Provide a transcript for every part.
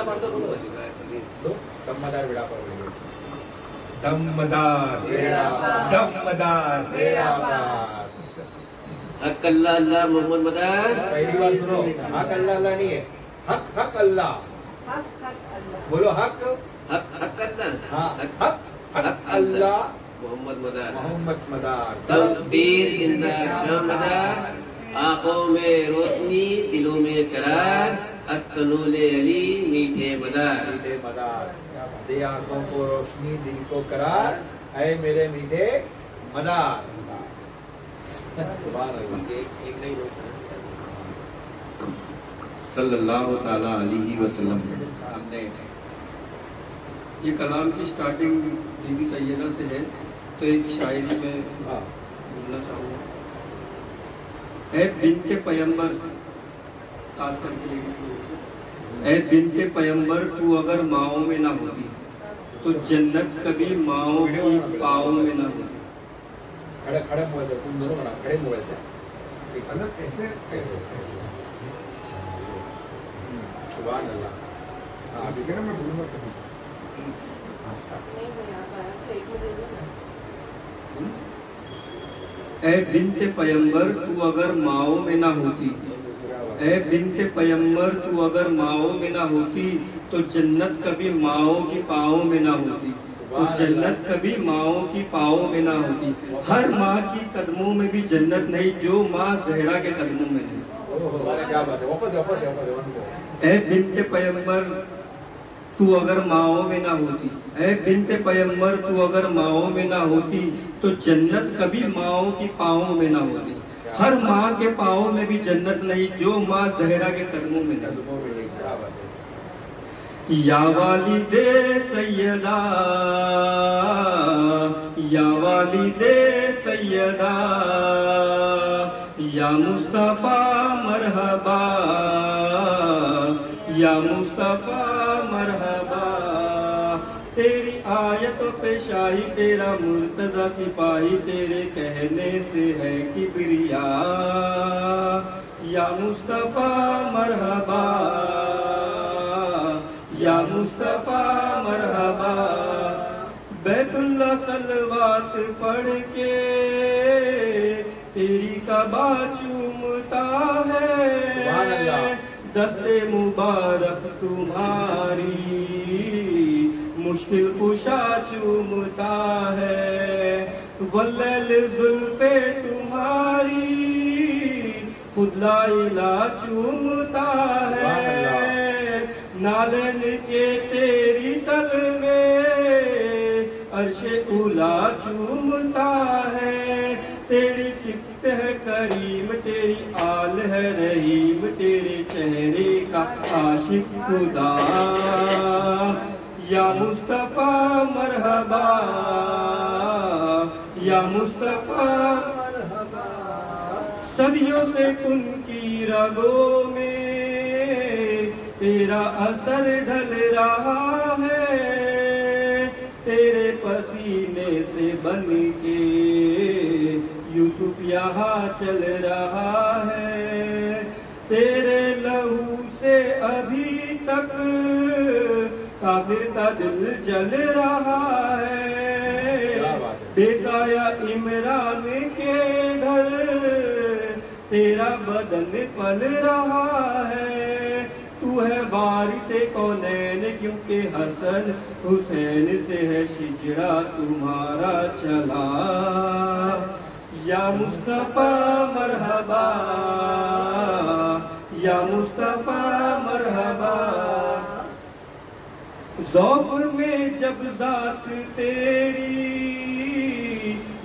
पार तो बोलो दमदार बेड़ा पार बोलेंगे दमदार दमदार बेड़ा पार। हक अल्लाह अल्लाह मोहम्मद मदार। पहली बार सुनो, हक अल्लाह अल्लाह नहीं है, हक हक अल्लाह। बोलो हक हक हक अल्लाह। हाँ हक हक अल्लाह मोहम्मद मदार। मोहम्मद मदार। तकबीर जिंदा शाह मदार। आंखों में रोशनी दिलों में करार। अस्सनूले अली मीठे मदार। मीठे मदार दे आंखों को रोशनी दिल को करार, ऐ मेरे मीठे मदार। सुभान अल्लाह। एक नहीं होता सल्लल्लाहु ताला अलैहि वसल्लम। हमने ये कलाम की स्टार्टिंग बीबी सैयदा से है, तो एक शायरी में बोलना चाहूँगा। ऐ बिन्ते पैगंबर, खास करके ऐ बिन्ते पैगंबर, तू अगर माओ में ना होती तो जन्नत कभी माओ की पाओ में ना होती। खड़े खड़े मोबाइल से, तुम दोनों बना खड़े मोबाइल से, मतलब ऐसे ऐसे सुभान अल्लाह। हाँ अभी इसके ना मैं बोलूँगा कभी नहीं भैया 1201 में दे दो ना। ऐ बिन्ते पैगंबर, तू अगर माओ में ना होती, ऐ बिन्ते पैगंबर, तू अगर माओ में ना होती तो जन्नत कभी माओ की पाओ में ना होती। तो जन्नत कभी माओ की पाओ में ना होती। हर माँ की कदमों में भी जन्नत नहीं जो माँ जहरा के कदमों में नहीं। क्या बात है, वापस वापस वापस। ऐ बिन्ते पैगंबर, तू अगर माओ में ना होती, ऐ बिन्ते पैगंबर, तू अगर माओ में ना होती तो जन्नत कभी माओ की पाओ में ना होती। हर माँ के पाओ में भी जन्नत नहीं जो माँ जहरा के कदमों में नहीं। या वालिदे सैयदा, या वालिदे सैयदा, या मुस्तफा मरहबा, या मुस्तफा मरहबा। तेरी आयतों पे शाही, तेरा मुर्तजा सिपाही, तेरे कहने से है किबरिया। या मुस्तफा मरहबा, या मुस्तफा मरहबा। बैतुल्ला सलवात पढ़ के तेरी कबा चूमता है, दस्ते मुबारक तुम्हारी मुश्किल कुशा चूमता है। वल्लैल जुल्फे तुम्हारी खुद ला इला चूमता है। नालन के तेरी तलवे अर्शे उला चूमता है। तेरी सिफ्त है करीम, तेरी आल है रहीम, तेरे चेहरे का आशिक खुदा। या मुस्तफा मरहबा, या मुस्तफा मरहबा। सदियों से कुन की रगों में तेरा असर ढल रहा है। तेरे पसीने से बन के यूसुफ यहाँ चल रहा है। तेरे लहू से अभी तक काफिर का दिल जल रहा है। बेसाया इमरान के घर तेरा बदन पल रहा है। तू है वारिसे कौनैन क्योंकि हसन हुसैन से है शिजरा तुम्हारा चला। या मुस्तफा मरहबा, या मुस्तफा मरहबा। ज़ौक़ में जब ज़ात तेरी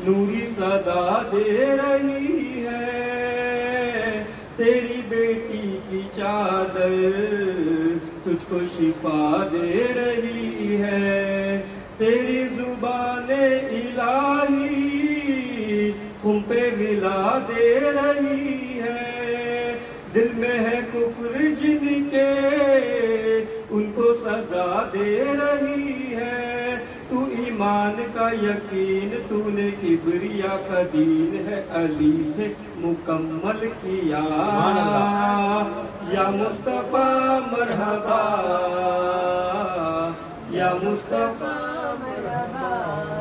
नूरी सदा दे रही है। तेरी बेटी की चादर तुझको शिफा दे रही है। तेरी ज़ुबाने इलाही तुम पे मिला दे रही है। दिल में है कुफ्र जिनके उनको सजा दे रही है। तू ईमान का यकीन तूने किबरिया का दीन है अली से मुकम्मल किया। या मुस्तफा मरहबा, या मुस्तफा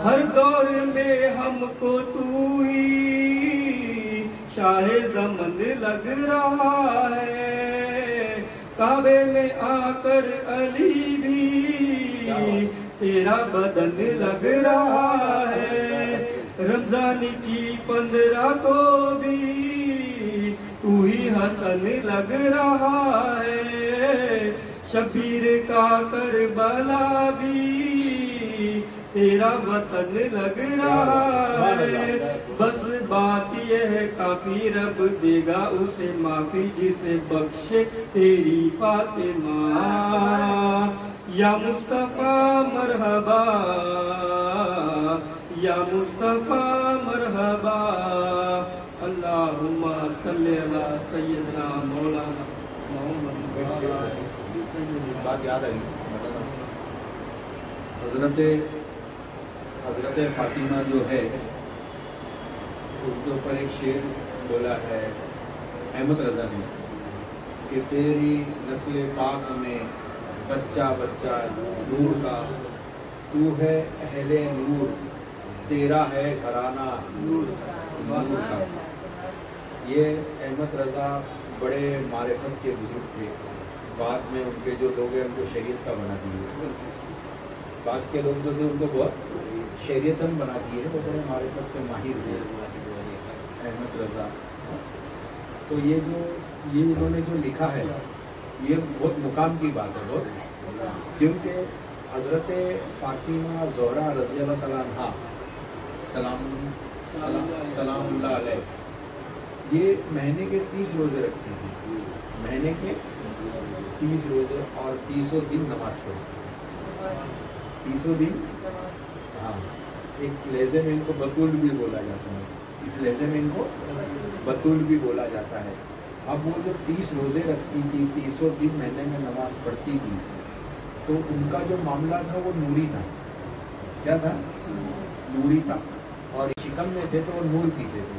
हर दौर में हमको तू ही शाहे ज़मन लग रहा है। काबे में आकर अली भी तेरा बदन लग रहा है। रमजान की 15 को भी तू ही हसन लग रहा है। शबीर का करबला भी तेरा वतन लग रहा है। बस बात यह है काफी रब देगा उसे माफी जिसे बख्शे तेरी फातिमा। या मुस्तफा मरहबा, या मुस्तफा मरहबा। अल्लाहुम्मा सल्ली अला सय्यदना मौलाना मोहम्मद। बात याद आई, हजरत फातिमा जो है उनके ऊपर एक शेर बोला है अहमद रजा ने कि तेरी नस्ल पाक में बच्चा बच्चा नूर का, तू है अहले नूर, तेरा है घराना नूर का। ये अहमद रजा बड़े मारिफत के बुजुर्ग थे। बाद में उनके जो लोग हैं उनको शरीयत का बना दिए। बाद के लोग जो थे उनको बहुत शरीयतन बना दिए, वो बड़े मारिफत के माहिर थे अहमद रजा। तो ये इन्होंने जो लिखा है ये बहुत मुकाम की बात है बहुत, क्योंकि हज़रत फातिमा ज़ोहरा रज़ी अल्लाह तआला अन्हा सलामुल्लाह अलैह ये महीने के 30 रोज़े रखती थी। महीने के 30 रोज़े और 30 दिन नमाज पढ़ती। 30 दिन, हाँ, एक लहजे में इनको बतूल भी बोला जाता है। इस लहजे में इनको बतूल भी बोला जाता है। अब वो जो 30 रोज़े रखती थी, 30 दिन महीने में नमाज पढ़ती थी, तो उनका जो मामला था वो नूरी था। क्या था? नूरी था। और शिकम में थे तो वो नूर पीते थे।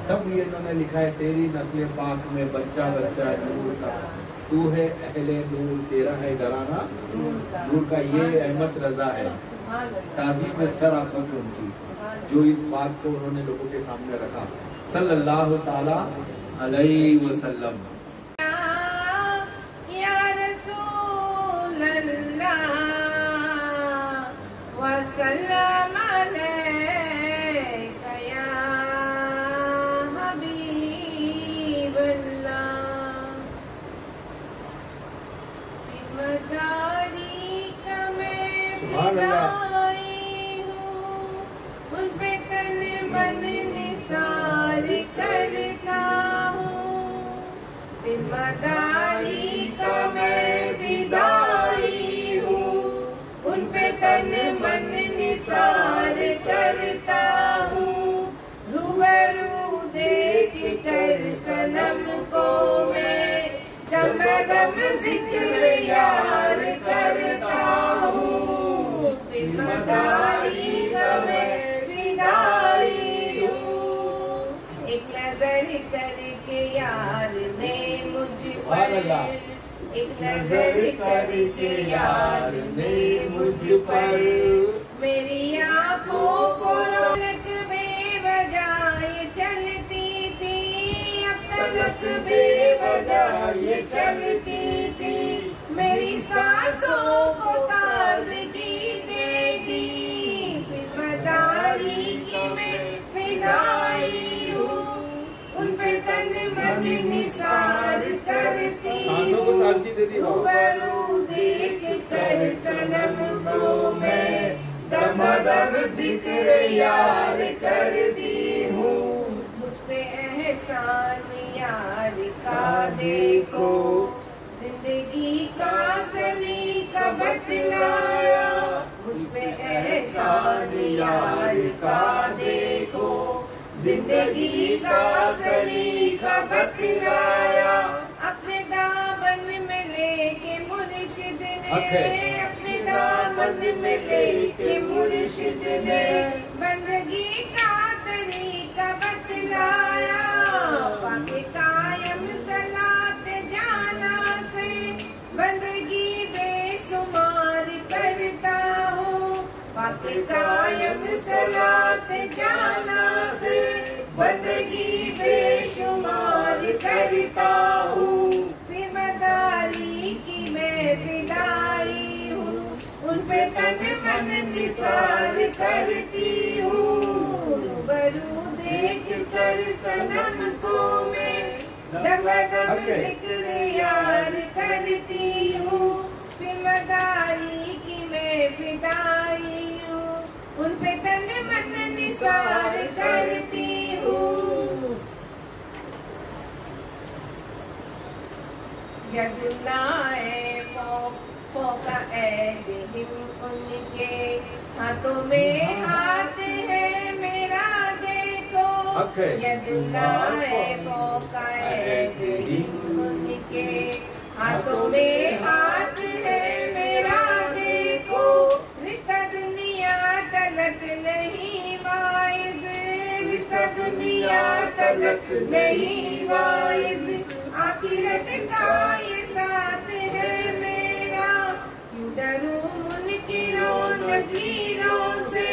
तब ये इन्होंने लिखा है तेरी नस्ल पाक में बच्चा बच्चा नूर का, तू है अहले नूर, तेरा है घराना नूर का। ये अहमद रजा है, ताज़ीम में सर आप उनकी, जो इस बात को उन्होंने लोगों के सामने रखा सल्लल्लाहु ताला अलैहि वसल्लम। या रसूल अल्लाह वसल्लम अलैका या हबीब अल्लाह। बिरमदारी का मैं फिदाई हूँ, उन पे तन मन निसार करता हूँ। बिरमदारी का मैं फिदाई हूँ, उन पे तन मन निसार करता हूँ। रूबरू देख कर सनम को मैं दम दम जिक्र यार करता हूँ। बिरमदारी का मैं फिदाई हूँ, एक नजर करके यार ने मुझ पर, एक नजर करके यार ने मुझ पर, मेरी आंखों को रौनक बेवजह ये चलती थी, अब तलक बेवजह ये चलती थी। मेरी सांसों को ताज़गी दे दी, बिरमदारी की मैं फिदाई हूँ, उन पे तन मन निसार करती हूँ। रूबरू देख कर सनम को मैं दम दम जिक्र यार करती हूँ। मुझ पे एहसान यार का देखो, जिंदगी का सलीका बतलाया। मुझ पे एहसान यार का देखो, जिंदगी का सलीका बतलाया। अपने दामन में लेके मुर्शिद ने, अपने दामन में लेके ने बंदगी का तरीका बतलाया। पाके कायम सलात जाना से बंदगी बेशुमार करता हूँ। पाके कायम सलात जाना से बंदगी बेशुमार करता हूँ। जिम्मेदारी की मैं फिदाई हूँ, उन पे तन मन निसार करती हूँ। रूबरू देख कर सनम को मैं दम दम जिक्र यार करती हूँ। जिम्मेदारी की मैं फिदाई हूँ, उन पे तन मन निसार करती हूँ। यदुल्लाए फौका ऐदिहिम, उनके हाथों में हाथ है मेरा देखो। यदुल्लाए फौका ऐदिहिम, उनके हाथों में हाथ है मेरा देखो। रिश्ता दुनिया तलक नहीं वाइज, रिश्ता दुनिया तलक नहीं वाइज। आखिरत का ये साथ है मेरा, क्यों डरूं मुनकिरों नकीरों से,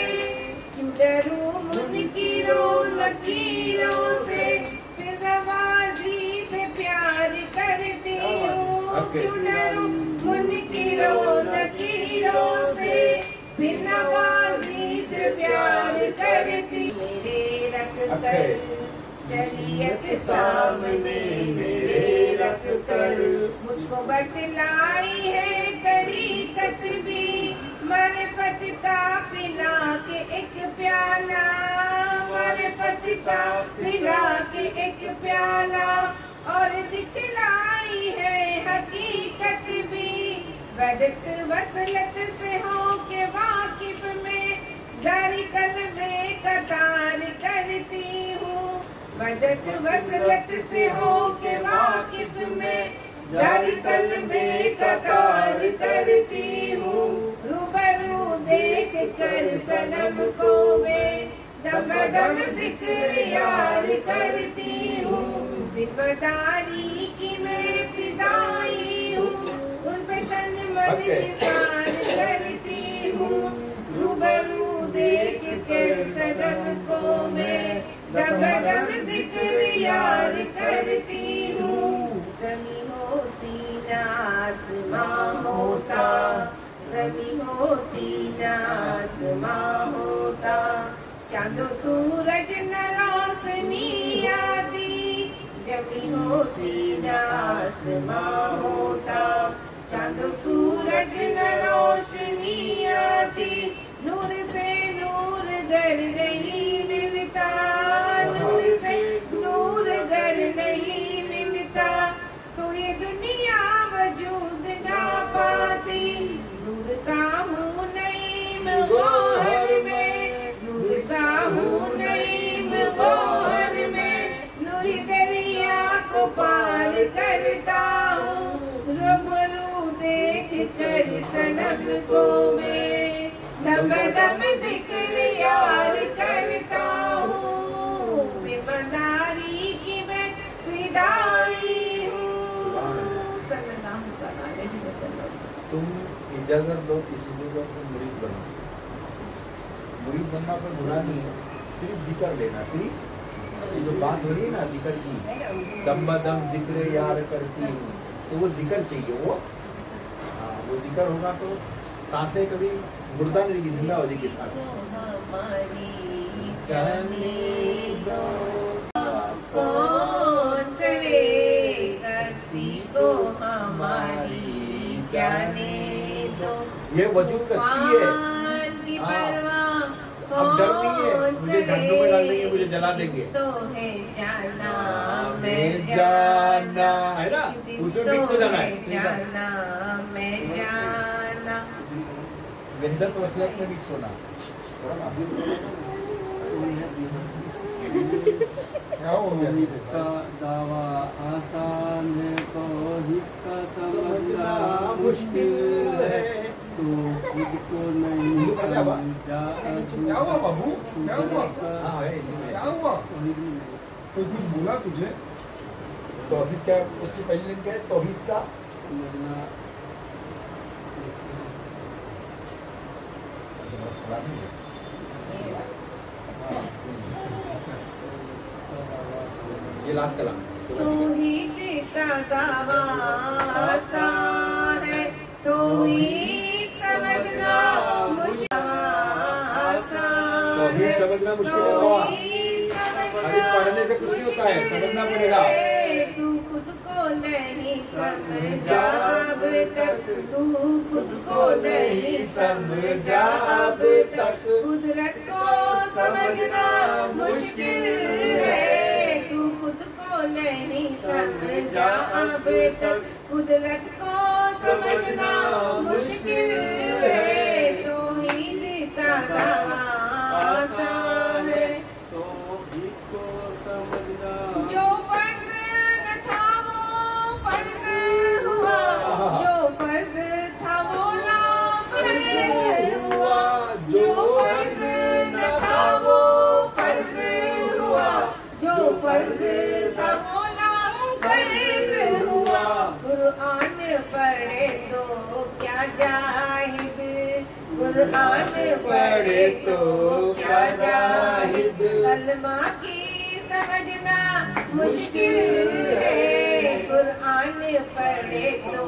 क्यों डरूं मुनकिरों नकीरों से। फिर नवाजी से प्यार करती हूँ, क्यों डरूं मुनकिरों नकीरों से। फिर नवाजी से प्यार करती। मेरे रख कर शरीयत सामने मेरे रख कर, मुझको बतलाई है तरीकत भी। मारिफत का पिला के एक प्याला, मारिफत का पिला के एक प्याला। और दिखलाई है हकीकत भी। वदत वसलत से हो के वाकिफ में, जारी कलमे कतार करती हूँ। मदद वसलत से हो के वाकिफ में, जारी कलमे कतार करती हूँ। रूबरू देख कर सनम को मैं दम दम जिक्र यार करती हूँ। दिलबदारी की मैं फिदाई हूँ, उन पे तन मन निसार करती हूँ। रूबरू देख कर सनम को मैं दम दम जिक्र यार करती हूँ। ज़मी होती न आसमां होता, ज़मी होती न आसमां होता। चांदो सूरज न रोशनी आती, ज़मी होती न आसमां होता। चांदो सूरज न रोशनी आती। नूर से नूर गर नहीं मिलता, नूर से नूर गर नहीं मिलता। तो ये दुनिया वजूद ना पाती। नूर का हूँ नईम गौहर में, नूर का हूँ नईम गौहर में। नूरी दरिया को पार करता हूँ। रूबरू देख कर सनम को मैं दम दम जिक्र यार करता हूँ। जिम्मेदारी की मैं फिदाई हूँ। सल्लल्लाहु अलैहि वसल्लम। तुम इजाजत दो किसी से तो अपने मुरीद बनो। मुरीद बनना कोई बुरा नहीं है, सिर्फ जिक्र लेना। सिर्फ ये जो बात हो रही है ना जिक्र की, दम बदम जिक्र यार करती हूँ, तो वो जिक्र चाहिए। वो वो जिक्र होगा तो सांसें कभी मुर्दा नहीं, जिंदा हो जाएगी सांसें। कौन करे कश्ती को हमारी जाने दो। ये वजूद कश्ती है। अब डर नहीं है, मुझे झंडों में डाल देंगे, मुझे जला देंगे। तो है जाना मैं जाना, है ना, उसमें मिक्स हो जाना है। जाना मैं जाना। वहदत वसीयत में मिक्स होना। क्या हो गया? दावा आसान है तो हिक्का समझना मुश्किल है। तो खुद को नहीं समझा क्या हुआ बाबू, क्या हुआ, हाँ है हिंदी में। क्या हुआ, कोई कुछ बोला तुझे? तौहीद क्या, उसकी पहली लाइन क्या है? तौहीद का ये लास्ट कलाम है। तौहीद का दावा आसान है, तौहीद समझना मुश्किल आसान तौहीद है, समझना मुश्किल है बाबा। अभी पढ़ने से कुछ नहीं होता है, समझना पड़ेगा। तू खुद को नहीं समझा अब तक, तू खुद को नहीं समझा अब तक, कुदरत को समझना मुश्किल है, तू खुद को नहीं समझा अब तक, कुदरत को समझना मुश्किल है, तौहीद का दावा आसान है, जो फर्ज न था वो फर्ज हुआ, जो फर्ज था वो नाफर्ज हुआ, जो फर्ज न था वो फर्ज हुआ, जो फर्ज था वो नाफर्ज हुआ, कुरान पढ़े तो क्या जाहिद, कुरान पढ़े तो क्या जाहिद, कलमा की समझना मुश्किल है, कुरान पढ़े तो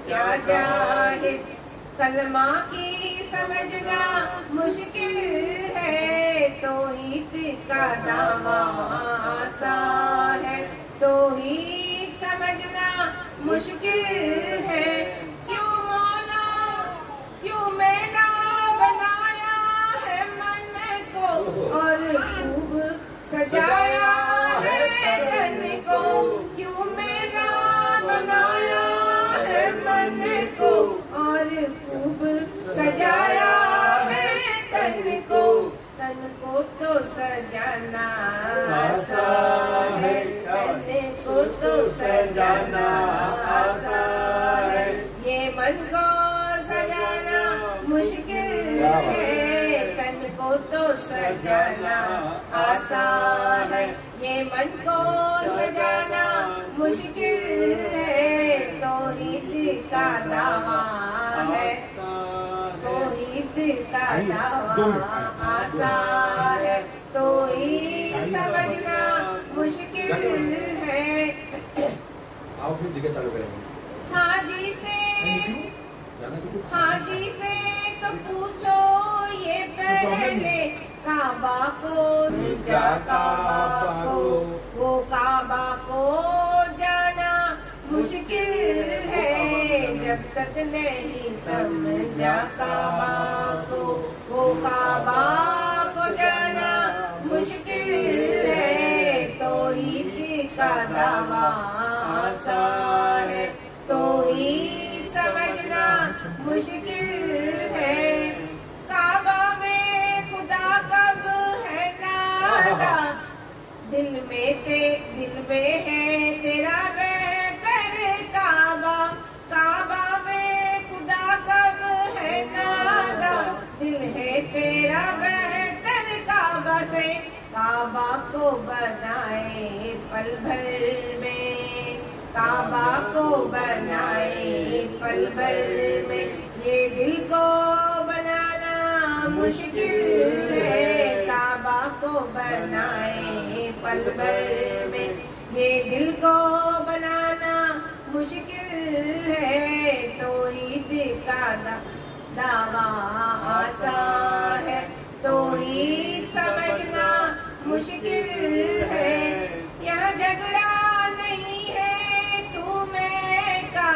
क्या जाहिद, कलमा की समझना मुश्किल है, तौहीद का दावा आसान है, तौहीद समझना मुश्किल है, क्यों मौला क्यों मैंने बनाया है मन को और खूब सजाया है तन को, क्यों मेरा बनाया है मन को और खूब सजाया है तन को तो सजाना आसान है, तन को तो सजाना आसान है, ये मन को सजाना मुश्किल है, तन को तो सजाना आसान है, ये मन को सजाना मुश्किल है, तौहीद का दावा है, तौहीद का दावा आसान है, तौहीद समझना मुश्किल है। आओ फिर जिक्र चालू करेंगे। हाजी से हाजी से तो पूछो ये पहले, काबा को जा काबा को, वो काबा को जाना मुश्किल है, जब तक नहीं समझा काबा को, वो काबा को जाना मुश्किल है, तौहीद का दावा आसान है, तौहीद समझना मुश्किल है, काबा में खुदा कब है नादा, दिल में है तेरा बेहतर काबा, काबा में खुदा कब है नादा, दिल है तेरा बेहतर काबा से, काबा को बनाए पल भर में, काबा को बनाए पल भर में, ये दिल को बनाना मुश्किल है, काबा को बनाए पल भर में, ये दिल को बनाना मुश्किल है, तौहीद का दावा आसान है, तौहीद समझना मुश्किल है, यहाँ झगड़ा नहीं है तू मैं का,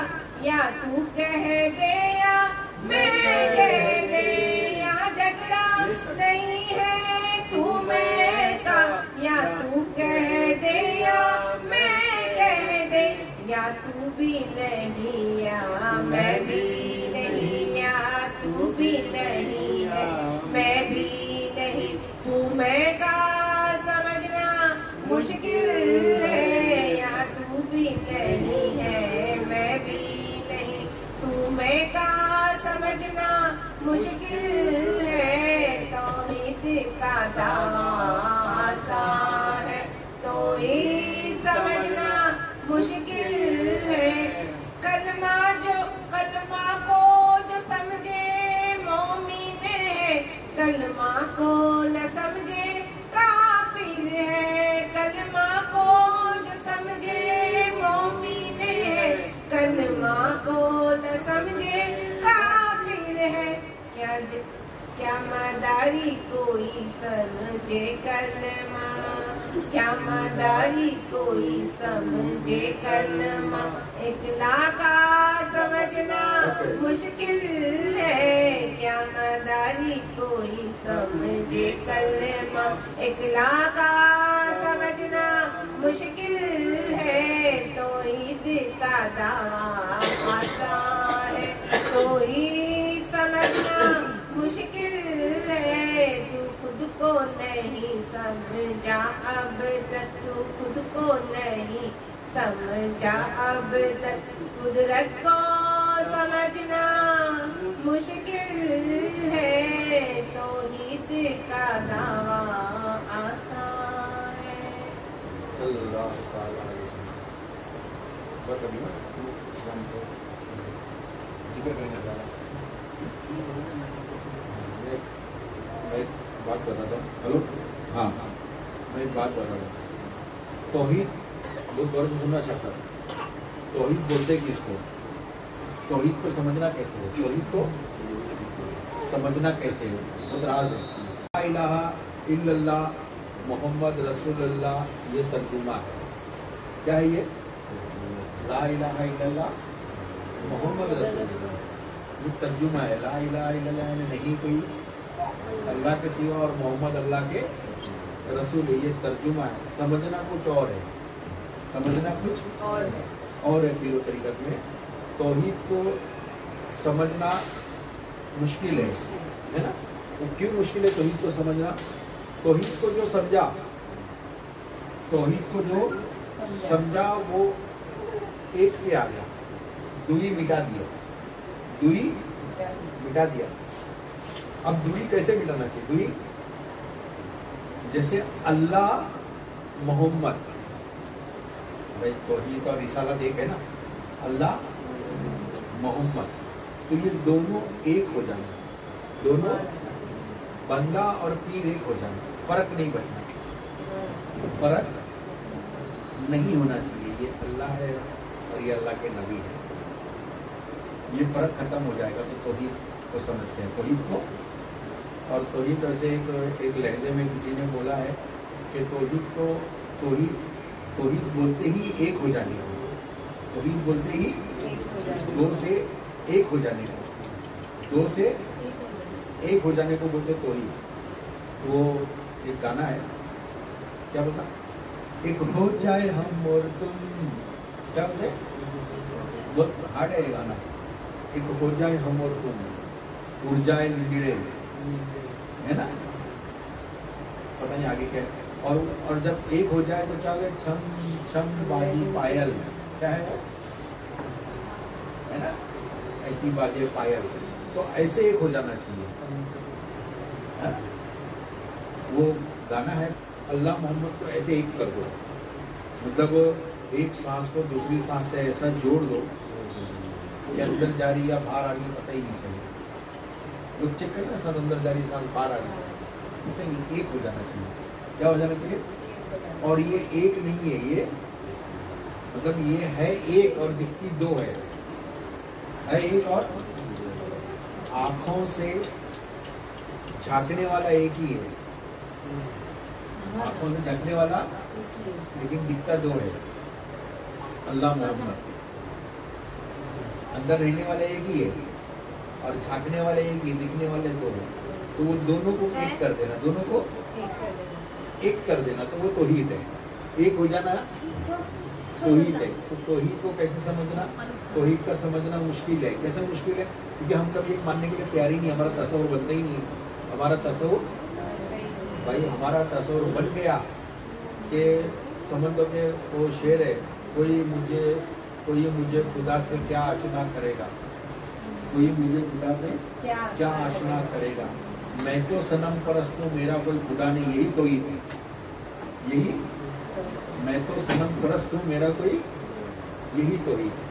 या तू कह दे या मैं कह दे, यहाँ झगड़ा नहीं है तू मैं का, या तू कह दे या मैं कह दे, या तू भी नहीं या मैं भी नहीं, या तू भी नहीं है मैं भी नहीं, तू मैं का समझना मुश्किल है, या तू भी नहीं है मैं भी नहीं, तू मैं का समझना मुश्किल है, तौहीद का दावा आसान है, तौहीद समझना मुश्किल है। कलमा को जो समझे मोमिन है, कलमा को न समझे काफिर है। कलमा को जो समझे मोमिन है, कलमा को न समझे काफिर है। क्या मदारी कोई समझे कलमा, क्या मदारी कोई समझे कलमा, इकला का समझना मुश्किल है। क्या मदारी कोई समझे कलमा, इकला का समझना मुश्किल है। तौहीद का दावा आसान है, तौहीद समझना मुश्किल है। तू खुद को नहीं समझा अब तक, तू खुद को नहीं समझा अब तक, कुदरत को समझना मुश्किल है। तौहीद का दावा आसान है। सल्लल्लाहु अलैहि वसल्लम। बस अभी ना इस्लाम को जिक्र करने वाला मैं एक बात बताता हूँ। हेलो, हाँ, मैं एक बात बताता हूँ। तौहीद बहुत गौर से सुनना शाह साहब। तौहीद बोलते किसको? तौहीद को समझना कैसे है? तौहीद को समझना कैसे है? बहुत राज है। ला इलाहा इल्लल्लाह मोहम्मद रसूलुल्लाह, ये तर्जुमा है। क्या है ये? ला इलाहा इल्लल्लाह मोहम्मद रसूलुल्लाह, ये तर्जुमा है। ला इलाहा इल्लल्लाह यानी नहीं कोई अल्लाह के सिवा और मोहम्मद अल्लाह के रसूल है, ये तर्जुमा है। समझना कुछ और है, समझना कुछ और है। पीरो तरीकत में तौहीद को समझना मुश्किल है ना? वो क्यों मुश्किल है तौहीद को समझना? तौहीद को जो समझा, तौहीद को जो समझा वो एक पे आ गया, दुई मिटा दिया, दुई मिटा दिया। अब दुई कैसे मिटाना चाहिए? दुई जैसे अल्लाह मोहम्मद, भाई तौहीद और रिसालत एक है ना, अल्लाह मोहम्मद, तो ये दोनों एक हो जाना, दोनों बंदा और पीर एक हो जाना, फर्क नहीं बचना, फर्क नहीं होना चाहिए। ये अल्लाह है और ये अल्लाह के नबी है, ये फर्क खत्म हो जाएगा। तो तौहीद को समझते हैं, तौहीद को। और तौहीद वैसे एक लहजे में किसी ने बोला है कि तौहीद को तौहीद बोलते ही एक हो जाने को, तौहीद बोलते ही दो से एक हो जाने को, दो से एक हो जाने को बोलते तौहीद। वो एक गाना है, क्या बोलता? एक हो जाए हम और तुम, क्या बोलते? बहुत हार्ड है ये गाना। एक हो जाए हम और तुम, उड़ जाए निगड़े, है ना? पता नहीं आगे क्या है। और जब एक हो जाए तो क्या हो गया? छम छम बाजी पायल, क्या है ना? ऐसी बाजे पायल, तो ऐसे एक हो जाना चाहिए, है? वो गाना है अल्लाह मोहम्मद को ऐसे एक कर दो, मतलब एक सांस को दूसरी सांस से ऐसा जोड़ दो कि अंदर जा रही या बाहर आ रही पता ही नहीं चले। लोग चेक करते हैं सांस अंदर जा रही सांस बाहर आ रही, पता नहीं, एक हो जाना चाहिए। क्या हो जाना चाहिए? और ये एक नहीं है, ये मतलब ये है एक और दिखती दो है एक, और आंखों से झांकने वाला एक ही है, आंखों से झांकने वाला लेकिन दिखता दो है, अल्लाह मोहम्मद। अंदर रहने वाला एक ही है और झांकने वाले एक ही, दिखने वाले दो है। तो वो दोनों को एक कर देना, दोनों को एक कर देना, तो वो तौहीद है। एक हो जाना तौहीद है। तो तौहीद को कैसे समझना? तौहीद का समझना मुश्किल है। कैसे मुश्किल है? क्योंकि हम कभी एक मानने के लिए तैयार ही नहीं, हमारा तस्वुर बनता ही नहीं। हमारा तस्वुर, भाई हमारा तस्वुर बन गया कि समझ लो कि वो शेर है, कोई मुझे खुदा से क्या आशना करेगा, कोई मुझे खुदा से क्या आशना करेगा। मैं तो सनम परस्त हूँ, मेरा कोई खुदा नहीं, यही तो ही है। यही मैं तो सनम परस्त हूँ, मेरा कोई, यही तो ही है।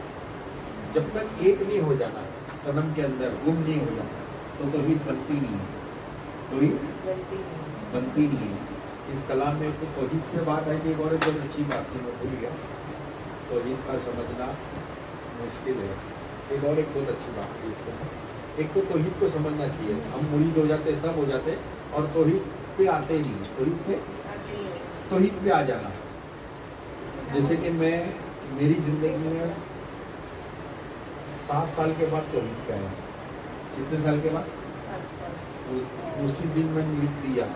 जब तक एक नहीं हो जाना सनम के अंदर, गुम नहीं हो जाना, तो तौहीद बनती नहीं है, तौहीद बनती नहीं है। इस कलाम में तो तौहीद पे बात आई थी, एक और बहुत अच्छी बात थी, मैं भूल गया। तौहीद का समझना मुश्किल है। एक बहुत अच्छी बात थी इसमें। एक तो तौहीद को समझना चाहिए, हम मुरीद हो जाते, सब हो जाते, और तौहीद पे आते ही नहीं। तौहीद पे आ जाना, जैसे कि मैं, मेरी जिंदगी में 7 साल के बाद तौहीद पे आया। कितने साल के बाद? उसी दिन मैंने लिख दिया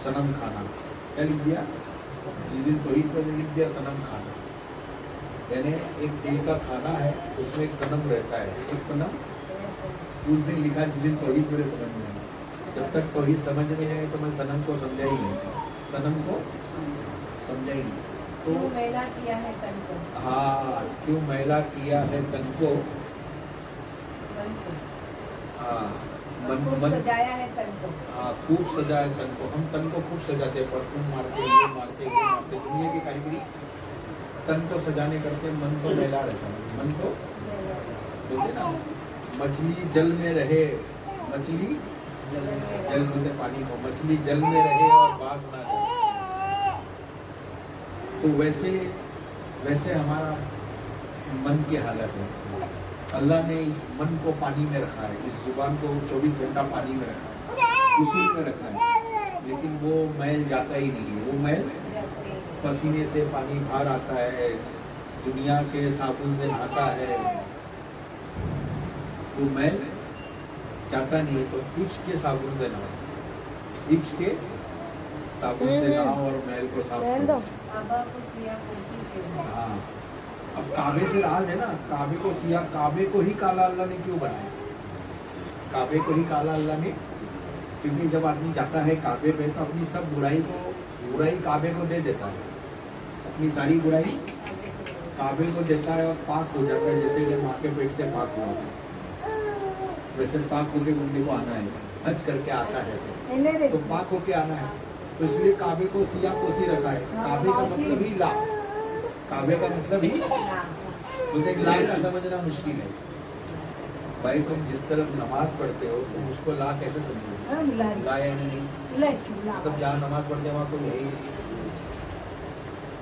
सनम खाना। क्या लिख दिया? जिस दिन तौहीद पे लिख दिया सनम खाना, यानी एक दिल का खाना है, उसमें एक सनम रहता है, एक सनम। उस दिन लिखा जिस दिन तौहीद मेरे समझ में आया। जब तक तौहीद समझ में आए तो मैं सनम को समझा ही नहीं, सनम को समझा ही नहीं। तो क्यों मैला किया है तन को? हाँ, क्यों मैला किया है तन को? हाँ, खूब सजाया है तन को। हाँ, खूब सजाया तन को। हम तन को खूब सजाते हैं, परफ्यूम मारते हैं, ये मारते हैं, वो मारते हैं। दुनिया की कारीगरी तन को सजाने करते, मन तो मैला रहता है। मन तो बोलते ना, मछली जल में रहे, मछली जल में, पानी को, मछली जल में रहे और बास ना जाए। तो वैसे हमारा मन की हालत है। अल्लाह ने इस मन को पानी में रखा है, इस जुबान को 24 घंटा पानी में रखा है, उसूल में रखा है, लेकिन वो मैल जाता ही नहीं है। वो मैल पसीने से पानी बाहर आता है, दुनिया के साबुन से नहाता है, वो मैल जाता नहीं है। तो इश्क के साबुन से नहाओ, इश्क के साबुन से नहाओ और मैल को साफ करो। हाँ, अब काबे से राज है ना, काबे को सिया, काबे को ही काला अल्लाह ने क्यों बनाया? काबे को ही काला अल्लाह ने, क्योंकि जब आदमी जाता है काबे पे तो अपनी सब बुराई काबे को दे देता है, अपनी सारी बुराई काबे को देता है और पाक हो जाता है। जैसे कि माँ के पेट से पाक हुआ था, वैसे पाक होके बंदे को आना है, हज करके आता है तो पाक होके आना है। तो इसलिए काबे को सिया कोसी रखा है। काबे का मतलब ही ला, काबे का मतलब ही, बोलते ला का समझना मुश्किल है। भाई तुम जिस तरफ नमाज पढ़ते हो तुम उसको ला कैसे समझोगे? ला या नहीं? मतलब जहाँ नमाज पढ़ते वहाँ कोई है ही नहीं,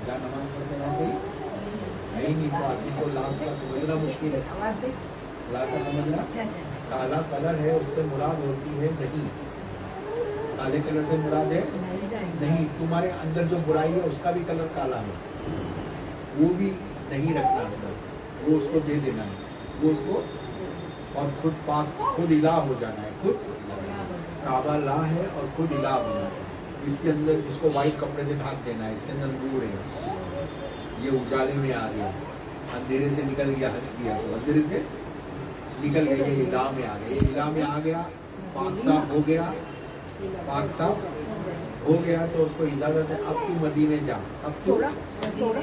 जहाँ नमाज पढ़ते वहाँ कोई है ही नहीं, तो आदमी को ला का समझना मुश्किल है। ला का समझना, काला कलर है उससे मुराद होती है नहीं, काले कलर से मुराद है नहीं। तुम्हारे अंदर जो बुराई है उसका भी कलर काला है, वो भी नहीं रखना अंदर, वो उसको दे देना है, वो उसको, और खुद पाक, खुद इला हो जाना है। खुद काबा ला है और खुद इला होना है। इसके अंदर इसको वाइट कपड़े से ढक देना है, इसके अंदर नूर है, ये उजाले में आ गया, अंधेरे से निकल गया, हज किया तो अंधेरे से निकल गया, ये इला में आ गया, ये इला में आ गया, पाक साफ हो गया, पाक साफ हो गया तो उसको इजाजत है अब तू मदीने जा, अब तू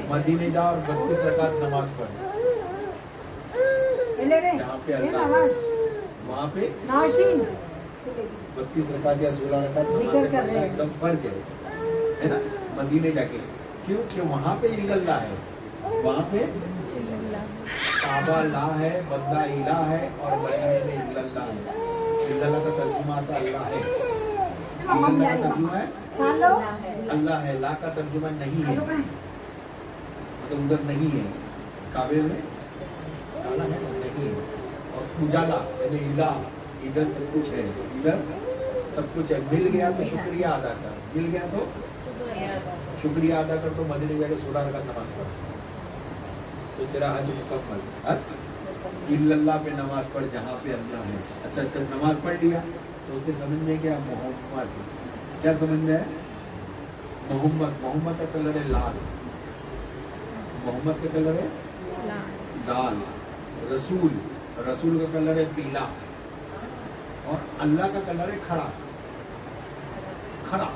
मदीने जा और 32 रकात नमाज पढ़, जहाँ पे अल्लाह वहाँ पे 32 रकात या 16 रकात एकदम फर्ज है ना, मदीने जाके। क्यों? कि वहाँ पे इल्लल्लाह है, वहाँ पे काबा ला है, बंदा इला है और मदीने में इल्लल्लाह है। इल्लल्लाह का तर्जुमा आता अल्लाह है, इल्लल्लाह का तर्जुमा है अल्लाह है, ला का तर्जुमा नहीं है, मतलब उधर नहीं है, काबे में काला है नहीं है। और उजाला यानी इला, इधर सब कुछ है, इधर सब कुछ है। मिल गया तो शुक्रिया अदा कर, मिल गया तो शुक्रिया अदा कर, तो मदीने जाके 16 रकात नमाज पढ़, तो तेरा हज मुकम्मल। हज इल्लल्लाह पे नमाज पढ़ जहाँ पे अल्लाह है। अच्छा, जब नमाज पढ़ लिया तो उसके समझ में क्या? मोहम्मद, क्या समझ में है? मोहम्मद, मोहम्मद का कलर है लाल, मोहम्मद का कलर है लाल। रसूल, रसूल का कलर है पीला, और अल्लाह का कलर है खड़ा। खड़ा,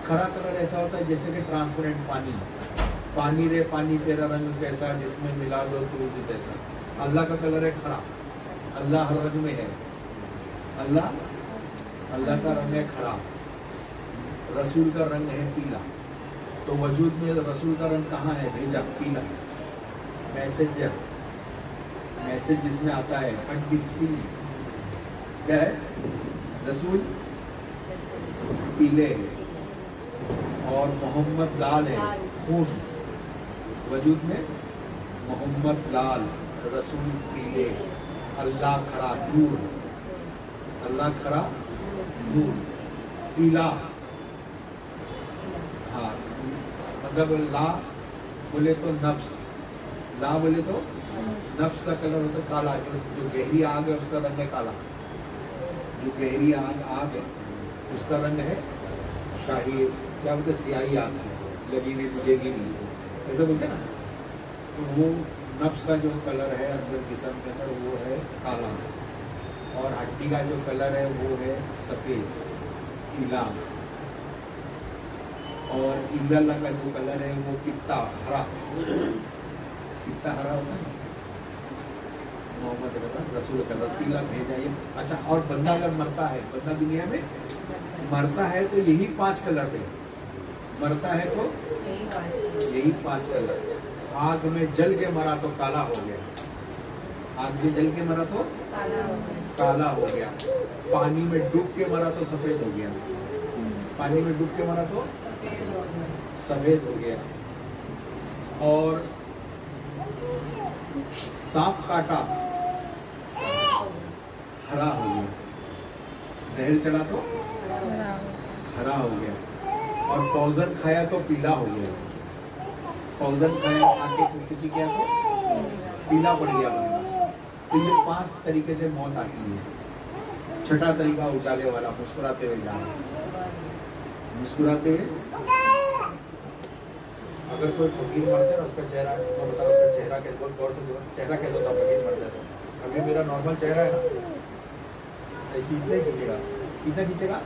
खड़ा कलर ऐसा होता है जैसे कि ट्रांसपेरेंट पानी, पानी रे पानी तेरा रंग कैसा, जिसमें मिला दो दूध जैसा। अल्लाह का कलर है खड़ा, अल्लाह हर रंग में है, अल्लाह अल्लाह का रंग है खरा, रसूल का रंग है पीला। तो वजूद में रसूल का रंग कहाँ है? भेजा, पीला। मैसेजर, मैसेज जिसमें आता है, बट डिस्प्ले क्या है? रसूल पीले है और मोहम्मद लाल है, खून। वजूद में मोहम्मद लाल, रसूल पीले, अल्लाह खरा नूर, अल्लाह खरा नूर। इला, हाँ मतलब ला बोले तो नफ्स, ला बोले तो नफ्स का कलर होता है काला। जो गहरी आग है उसका रंग है काला। जो गहरी आग है उसका रंग है शाही, क्या बोलते, सियाही आग है, लगी हुई बुझेगी नहीं, ऐसा बोलते ना। तो वो नफ्स का जो कलर है अंदर जिस्म के अंदर वो है काला, और हड्डी का जो कलर है वो है सफ़ेद इला, और इल्ला का जो कलर है वो पित्ता हरा, पित्ता हरा होता है। मोहम्मद रसूल कलर पीला भेजा ये। अच्छा, और बंदा अगर मरता है, बंदा दुनिया में मरता है तो यही 5 कलर पे मरता है, तो यही 5 कलर। आग में जल के मरा तो काला हो गया, आग में जल के मरा तो काला हो गया। पानी में डूब के मरा तो सफेद हो गया, पानी में डूब के मरा तो सफेद हो गया। और सांप काटा हरा हो गया, जहर चढ़ा तो हरा हो गया, और पौजन खाया तो पीला हो गया। पौजन खाया, आके खुदकुशी किया तो पीला पड़ गया बंदा। तो ये 5 तरीके से मौत आती है। छठा तरीका उजाले वाला, मुस्कुराते हुए जाना, मुस्कुराते हुए। अगर कोई फकीर मरते ना, उसका चेहरा तो बता, उसका चेहरा कैसे, बहुत गौर से देखो चेहरा कैसा होता है फकीर मरते तो। अभी मेरा नॉर्मल चेहरा है ना, ऐसे इतना ही खींचेगा, कितना खींचेगा?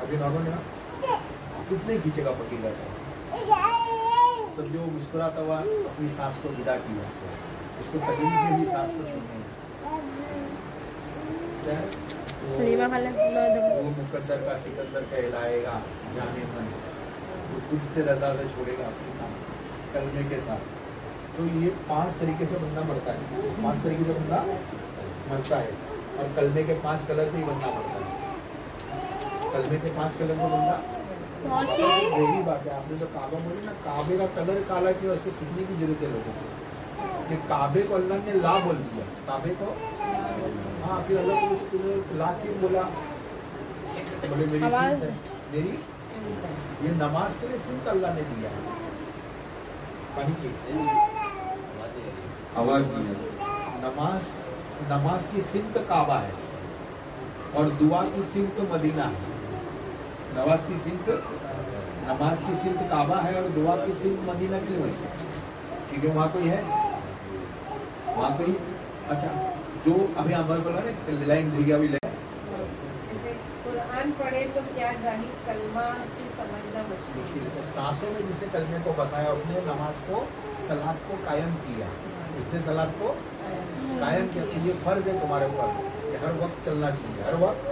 अभी नॉर्मल है ना, इतना ही खींचेगा फकीर का चेहरा। समझो मुस्कुराता हुआ अपनी सांस को विदा किया, उसको तकलीफ में भी सांस को छोड़ने क्या वो मुकद्दर का सिकंदर कहलाएगा, जाने मन वो खुद से रजा से छोड़ेगा अपनी सांस कलमे के साथ। तो ये 5 तरीके से बंदा मरता है, 5 तरीके से बंदा मरता है। और कलमे के 5 कलर पे ही बंदा मरता है। कलमे के 5 कलर में बंदा, यही बात है। आपने जो काबा बोली ना, काबे का कलर काला क्यों, उससे सीखने की जरूरत है लोगों को कि काबे को अल्लाह ने ला बोल दिया, काबे को। हाँ, फिर अल्लाह को तुमने ला क्यों बोला? बोले मेरी सिंत है, मेरी ये नमाज के लिए सिंत अल्लाह ने दिया है। आवाज नहीं है। नमाज की सिमत काबा है और दुआ की सिमत मदीना है। नमाज की सिमत काबा है और दुआ की सिमत मदीना क्यों है? क्योंकि वहाँ कोई है, वहाँ कोई। अच्छा, जो अभी अमर बोला ना, लाइन भूल गया भी जैसे कुरान पढ़े तो क्या जाहिर कलमा की समझना मुश्किल है। तो सांसों में जिसने कलमे को बसाया उसने नमाज को, सलात को कायम किया, उसने सलात को कायम किया। ये फर्ज है तुम्हारे ऊपर कि हर वक्त चलना चाहिए, हर वक्त